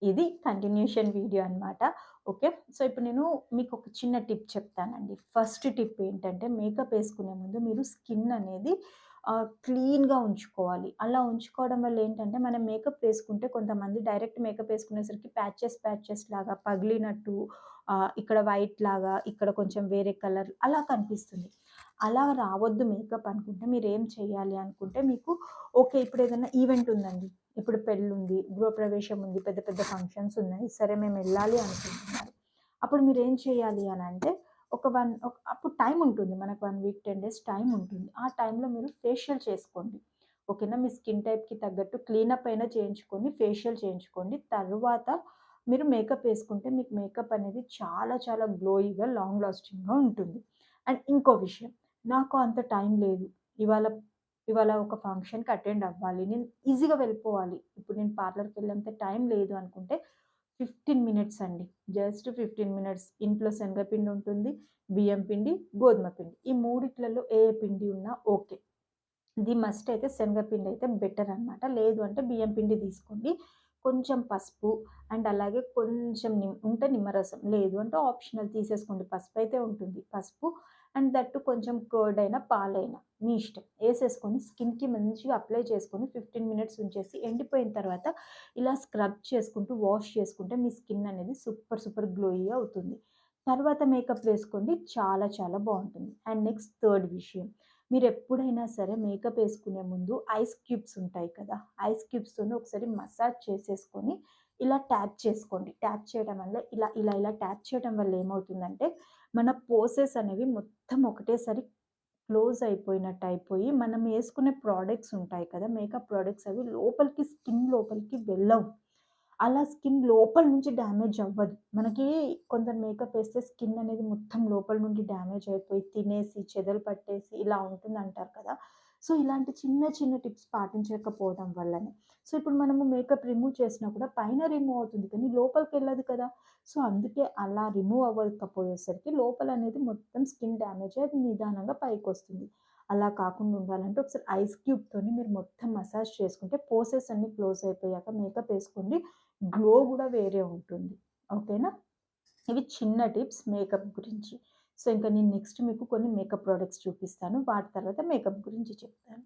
ఇది continuation video అన్నమాట. Okay. So, ఇప్పుడు నేను మీకొక చిన్న టిప్ చెప్తానండి. ఫస్ట్ టిప్ ఏంటంటే, మేకప్ ఏసుకునే ముందు మీరు స్కిన్ అనేది క్లీన్‌గా ఉంచుకోవాలి. అలా ఉంచుకోవడం వల్ల ఏంటంటే, మనం మేకప్ వేసుకుంటే కొంతమంది డైరెక్ట్ మేకప్ ఏసుకునేసరికి ప్యాచెస్ లాగా పగిలినట్టు, ఇక్కడ వైట్ లాగా, ఇక్కడ కొంచెం వేరే కలర్ అలా కనిపిస్తుంది. అలా రావద్దు మేకప్ అనుకుంటే మీరేం చేయాలి అనుకుంటే, మీకు ఓకే. ఇప్పుడేదన్నా ఈవెంట్ ఉందండి. ఇప్పుడు పెళ్ళుంది, గృహప్రవేశం ఉంది, పెద్ద పెద్ద ఫంక్షన్స్ ఉన్నాయి. సరే మేమెళ్ళాలి అనుకుంటున్నారు. అప్పుడు మీరేం చేయాలి అనంటే, అప్పుడు టైమ్ ఉంటుంది. మనకు 1 వీక్, 10 డేస్ టైమ్ ఉంటుంది. ఆ టైంలో మీరు ఫేషియల్ చేసుకోండి. ఓకేనా? మీ స్కిన్ టైప్‌కి తగ్గట్టు క్లీనప్ అయినా చేయించుకొని, ఫేషియల్ చేయించుకోండి. తరువాత మీరు మేకప్ ఏసుకుంటే, మీకు మేకప్ అనేది చాలా చాలా గ్లోయిగా, లాంగ్ లాస్టింగ్‌గా ఉంటుంది. అండ్ ఇంకో విషయం, నాకు అంత టైం లేదు. ఇవాళ ఇవాళ ఒక ఫంక్షన్‌కి అటెండ్ అవ్వాలి. నేను ఈజీగా వెళ్ళిపోవాలి. ఇప్పుడు నేను పార్లర్‌కెళ్ళేంత టైం లేదు అనుకుంటే 15 మినిట్స్ అండి. Just 15 minutes. ఇంట్లో శనగపిండి ఉంటుంది, బియ్యం పిండి, గోధుమ పిండి. ఈ మూడిట్లలో ఏ పిండి ఉన్నా ఓకే. ది మస్ట్ అయితే శనగపిండి అయితే బెటర్ అనమాట. లేదు అంటే బియ్యం పిండి తీసుకోండి. కొంచెం పసుపు అండ్ అలాగే కొంచెం ఉంటే నిమ్మరసం. లేదు అంటే ఆప్షనల్ తీసేసుకోండి. పసుపయితే ఉంటుంది. పసుపు అండ్ దట్టు కొంచెం కర్డ్ అయినా, పాలైనా మీ ఇష్టం. ఏసేసుకొని స్కిన్‌కి మంచిగా అప్లై చేసుకొని 15 మినిట్స్ ఉంచేసి ఎండిపోయిన తర్వాత ఇలా స్క్రబ్ చేసుకుంటూ వాష్ చేసుకుంటే మీ స్కిన్ అనేది సూపర్ సూపర్ గ్లోయీ అవుతుంది. తర్వాత మేకప్ వేసుకోండి. చాలా చాలా బావుంటుంది. అండ్ నెక్స్ట్ థర్డ్ విషయం, మీరెప్పుడైనా సరే మేకప్ ఏసుకునే ముందు ఐస్ క్యూబ్స్ ఉంటాయి కదా! ఐస్ క్యూబ్స్‌తోని ఒకసారి మసాజ్ చేసేసుకొని ఇలా ట్యాప్ చేసుకోండి. ట్యాప్ చేయడం వల్ల ఇలా ట్యాప్ చేయడం వల్ల ఏమవుతుందంటే, మన పోసెస్ అనేవి మొత్తం ఒకటేసారి క్లోజ్ అయిపోయినట్టు అయిపోయి, మనం ఏసుకునే ప్రొడక్ట్స్ ఉంటాయి కదా! మేకప్ ప్రొడక్ట్స్ అవి లోపలికి స్కిన్ లోపలికి వెళ్ళవు. అలా స్కిన్ లోపల నుంచి డ్యామేజ్ అవ్వదు. మనకి కొందరు మేకప్ ఏస్తే స్కిన్ అనేది మొత్తం లోపల నుండి డ్యామేజ్ అయిపోయి, తినేసి, చెదలు పట్టేసి ఇలా ఉంటుందంటారు కదా! సో, ఇలాంటి చిన్న చిన్న టిప్స్ పాటించకపోవడం వల్లనే. సో, ఇప్పుడు మనము మేకప్ రిమూవ్ చేసినా కూడా పైన రిమూవ్ అవుతుంది కానీ లోపలికెళ్ళదు కదా! సో, అందుకే అలా రిమూవ్ అవ్వకపోయేసరికి లోపలనేది మొత్తం స్కిన్ డ్యామేజ్ అయ్యి అది నిదానంగా పైకొస్తుంది. అలా కాకుండా ఉండాలంటే ఒకసారి ఐస్ క్యూబ్‌తోని మీరు మొత్తం మసాజ్ చేసుకుంటే పోసెస్ అన్నీ క్లోజ్ అయిపోయాక మేకప్ ఏసుకోండి. గ్లో గూడా వేరే ఉంటుంది. ఓకేనా? ఇవి చిన్న టిప్స్ మేకప్ గురించి. సో, ఇంక నేను నెక్స్ట్ మీకు కొన్ని మేకప్ ప్రొడక్ట్స్ చూపిస్తాను. వాటి తర్వాత మేకప్ గురించి చెప్తాను.